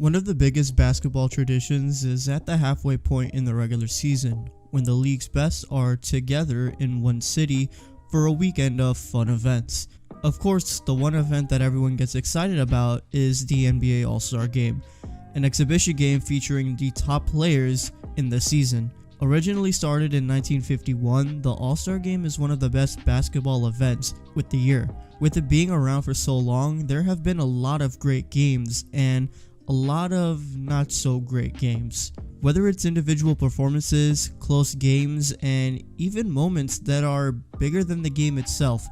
One of the biggest basketball traditions is at the halfway point in the regular season, when the league's best are together in one city for a weekend of fun events. Of course, the one event that everyone gets excited about is the NBA All-Star Game, an exhibition game featuring the top players in the season. Originally started in 1951, the All-Star Game is one of the best basketball events with the year. With it being around for so long, there have been a lot of great games and a lot of not so great games. Whether it's individual performances, close games, and even moments that are bigger than the game itself,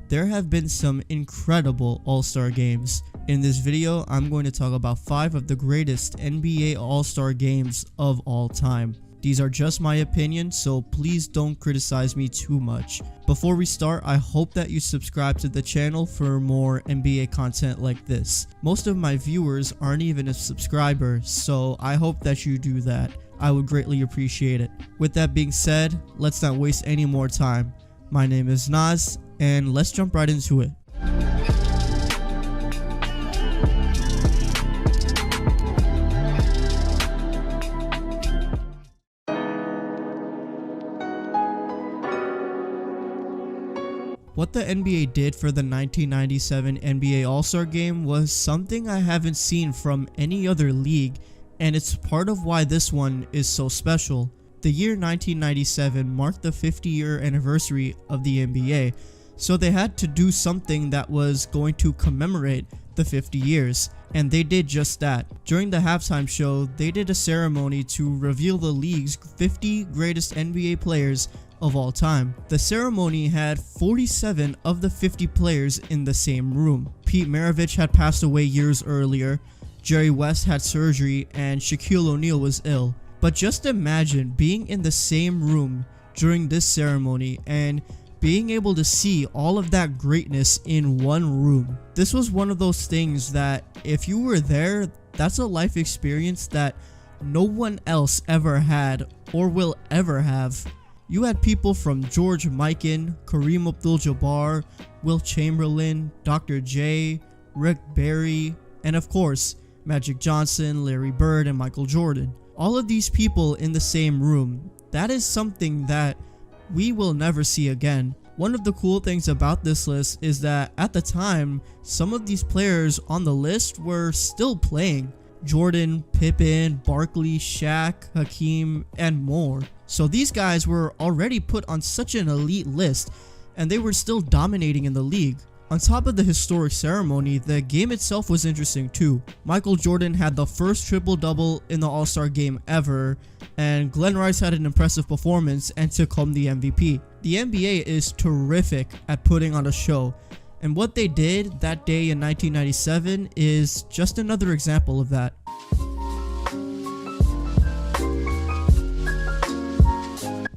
there have been some incredible All-Star games. In this video, I'm going to talk about 5 of the greatest NBA All-Star games of all time. These are just my opinion, so please don't criticize me too much. Before we start, I hope that you subscribe to the channel for more NBA content like this. Most of my viewers aren't even a subscriber, so I hope that you do that. I would greatly appreciate it. With that being said, let's not waste any more time. My name is Naz, and let's jump right into it. What the NBA did for the 1997 NBA All-Star Game was something I haven't seen from any other league, and it's part of why this one is so special. The year 1997 marked the 50-year anniversary of the NBA, so they had to do something that was going to commemorate the 50 years, and they did just that. During the halftime show, they did a ceremony to reveal the league's 50 greatest NBA players of all time. The ceremony had 47 of the 50 players in the same room. Pete Maravich had passed away years earlier, Jerry West had surgery, and Shaquille O'Neal was ill. But just imagine being in the same room during this ceremony and being able to see all of that greatness in one room. This was one of those things that if you were there, that's a life experience that no one else ever had or will ever have. You had people from George Mikan, Kareem Abdul-Jabbar, Wilt Chamberlain, Dr. J, Rick Barry, and of course, Magic Johnson, Larry Bird, and Michael Jordan. All of these people in the same room. That is something that we will never see again. One of the cool things about this list is that at the time, some of these players on the list were still playing. Jordan, Pippen, Barkley, Shaq, Hakeem, and more. So these guys were already put on such an elite list, and they were still dominating in the league. On top of the historic ceremony, the game itself was interesting too. Michael Jordan had the first triple-double in the All-Star Game ever, and Glenn Rice had an impressive performance and took home the MVP. The NBA is terrific at putting on a show, and what they did that day in 1997 is just another example of that.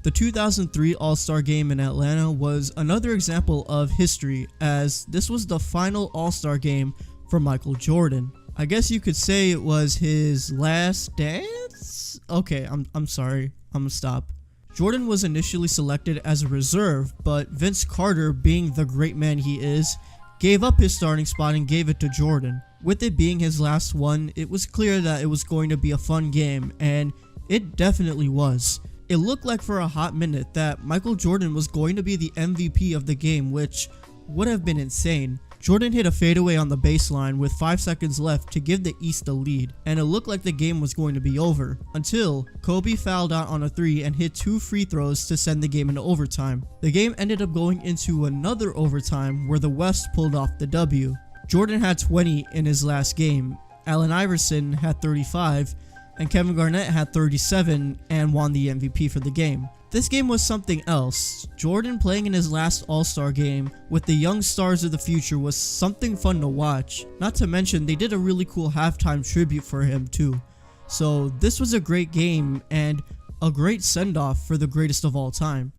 The 2003 All-Star Game in Atlanta was another example of history, as this was the final All-Star Game for Michael Jordan. I guess you could say it was his last dance? Okay, I'm sorry, I'm gonna stop. Jordan was initially selected as a reserve, but Vince Carter, being the great man he is, gave up his starting spot and gave it to Jordan. With it being his last one, it was clear that it was going to be a fun game, and it definitely was. It looked like for a hot minute that Michael Jordan was going to be the MVP of the game, which would have been insane. Jordan hit a fadeaway on the baseline with 5 seconds left to give the East the lead, and it looked like the game was going to be over, until Kobe fouled out on a 3 and hit 2 free throws to send the game into overtime. The game ended up going into another overtime where the West pulled off the W. Jordan had 20 in his last game, Allen Iverson had 35, and Kevin Garnett had 37 and won the MVP for the game. This game was something else. Jordan playing in his last All-Star game with the young stars of the future was something fun to watch. Not to mention, they did a really cool halftime tribute for him too. So this was a great game and a great send-off for the greatest of all time.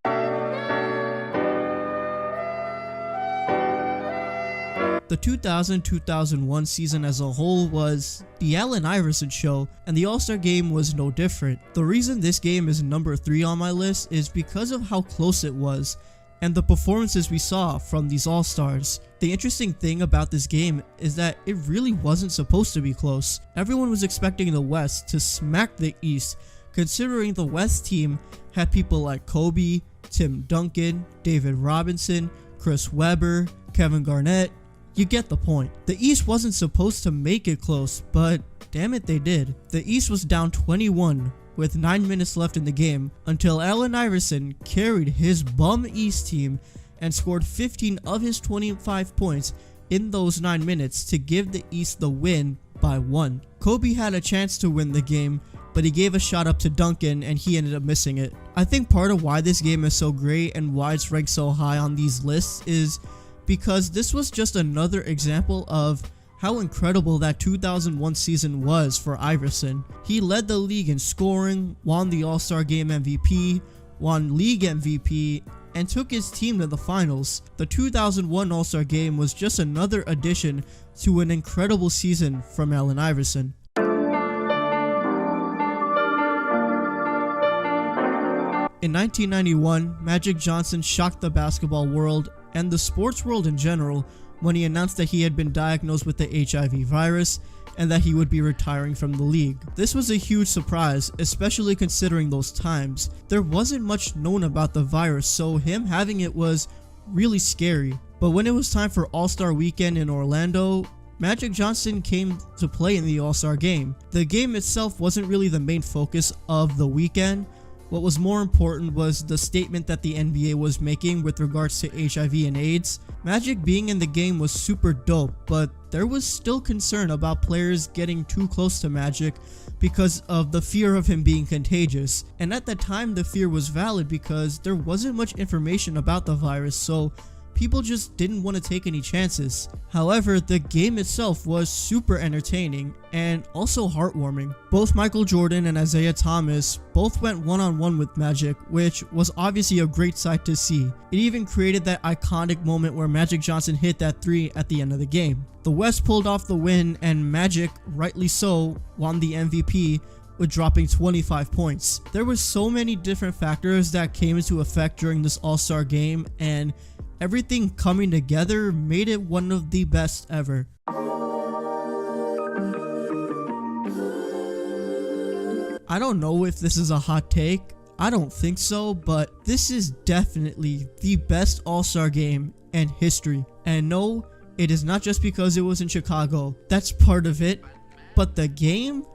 The 2000-2001 season as a whole was the Allen Iverson show, and the All-Star Game was no different. The reason this game is number 3 on my list is because of how close it was, and the performances we saw from these All-Stars. The interesting thing about this game is that it really wasn't supposed to be close. Everyone was expecting the West to smack the East, considering the West team had people like Kobe, Tim Duncan, David Robinson, Chris Webber, Kevin Garnett. You get the point. The East wasn't supposed to make it close, but damn it they did. The East was down 21 with 9 minutes left in the game until Allen Iverson carried his bum East team and scored 15 of his 25 points in those 9 minutes to give the East the win by 1. Kobe had a chance to win the game, but he gave a shot up to Duncan and he ended up missing it. I think part of why this game is so great and why it's ranked so high on these lists is because this was just another example of how incredible that 2001 season was for Iverson. He led the league in scoring, won the All-Star Game MVP, won League MVP, and took his team to the finals. The 2001 All-Star Game was just another addition to an incredible season from Allen Iverson. In 1991, Magic Johnson shocked the basketball world and the sports world in general when he announced that he had been diagnosed with the HIV virus and that he would be retiring from the league. This was a huge surprise, especially considering those times. There wasn't much known about the virus, so him having it was really scary. But when it was time for All-Star Weekend in Orlando, Magic Johnson came to play in the All-Star Game. The game itself wasn't really the main focus of the weekend. What was more important was the statement that the NBA was making with regards to HIV and AIDS. Magic being in the game was super dope, but there was still concern about players getting too close to Magic because of the fear of him being contagious. And at the time, the fear was valid because there wasn't much information about the virus, so people just didn't want to take any chances. However, the game itself was super entertaining and also heartwarming. Both Michael Jordan and Isaiah Thomas both went one-on-one with Magic, which was obviously a great sight to see. It even created that iconic moment where Magic Johnson hit that 3 at the end of the game. The West pulled off the win and Magic, rightly so, won the MVP with dropping 25 points. There were so many different factors that came into effect during this All-Star Game, and everything coming together made it one of the best ever. I don't know if this is a hot take. I don't think so, but this is definitely the best All-Star Game in history. And no, it is not just because it was in Chicago. That's part of it. But the game?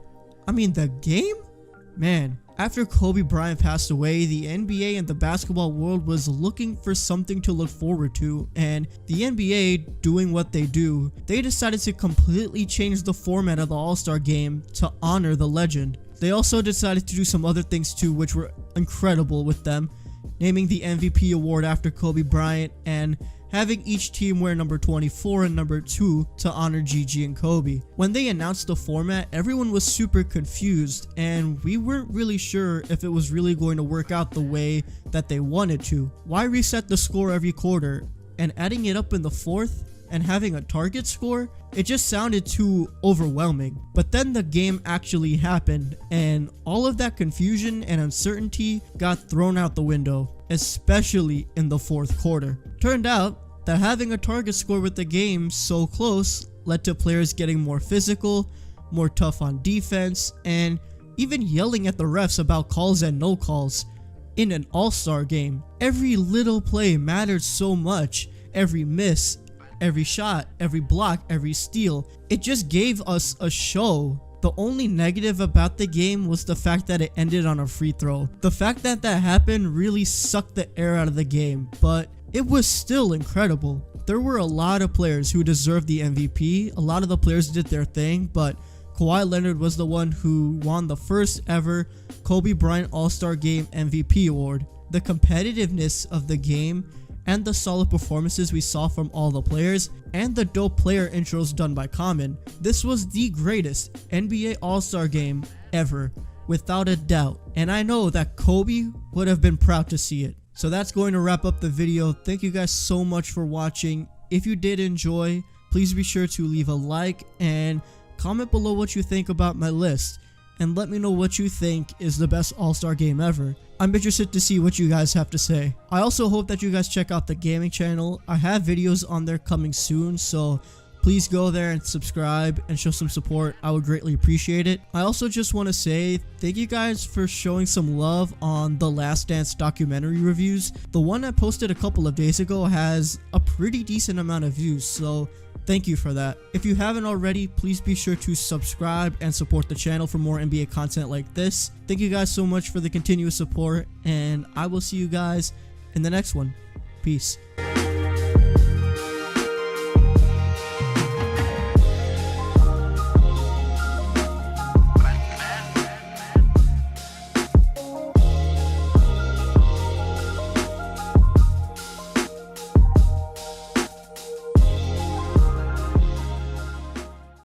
Man. After Kobe Bryant passed away, the NBA and the basketball world was looking for something to look forward to, and the NBA, doing what they do, they decided to completely change the format of the All-Star Game to honor the legend. They also decided to do some other things too, which were incredible with them, naming the MVP award after Kobe Bryant and having each team wear number 24 and number 2 to honor Gigi and Kobe. When they announced the format, everyone was super confused and we weren't really sure if it was really going to work out the way that they wanted to. Why reset the score every quarter? And adding it up in the fourth and having a target score? It just sounded too overwhelming. But then the game actually happened and all of that confusion and uncertainty got thrown out the window, especially in the fourth quarter. Turned out that having a target score with the game so close led to players getting more physical, more tough on defense, and even yelling at the refs about calls and no calls. In an All-Star game, every little play mattered so much. Every miss, every shot, every block, every steal. It just gave us a show. The only negative about the game was the fact that it ended on a free throw. The fact that that happened really sucked the air out of the game, but it was still incredible. There were a lot of players who deserved the MVP. A lot of the players did their thing, but Kawhi Leonard was the one who won the first ever Kobe Bryant All-Star Game MVP award. The competitiveness of the game and the solid performances we saw from all the players and the dope player intros done by Common. This was the greatest NBA All-Star Game ever, without a doubt. And I know that Kobe would have been proud to see it. So that's going to wrap up the video. Thank you guys so much for watching. If you did enjoy, please be sure to leave a like and comment below what you think about my list. and let me know what you think is the best All-Star game ever. I'm interested to see what you guys have to say. I also hope that you guys check out the gaming channel. I have videos on there coming soon, so please go there and subscribe and show some support. I would greatly appreciate it. I also just want to say thank you guys for showing some love on the Last Dance documentary reviews. The one I posted a couple of days ago has a pretty decent amount of views, so thank you for that. If you haven't already, please be sure to subscribe and support the channel for more NBA content like this. Thank you guys so much for the continuous support, and I will see you guys in the next one. Peace.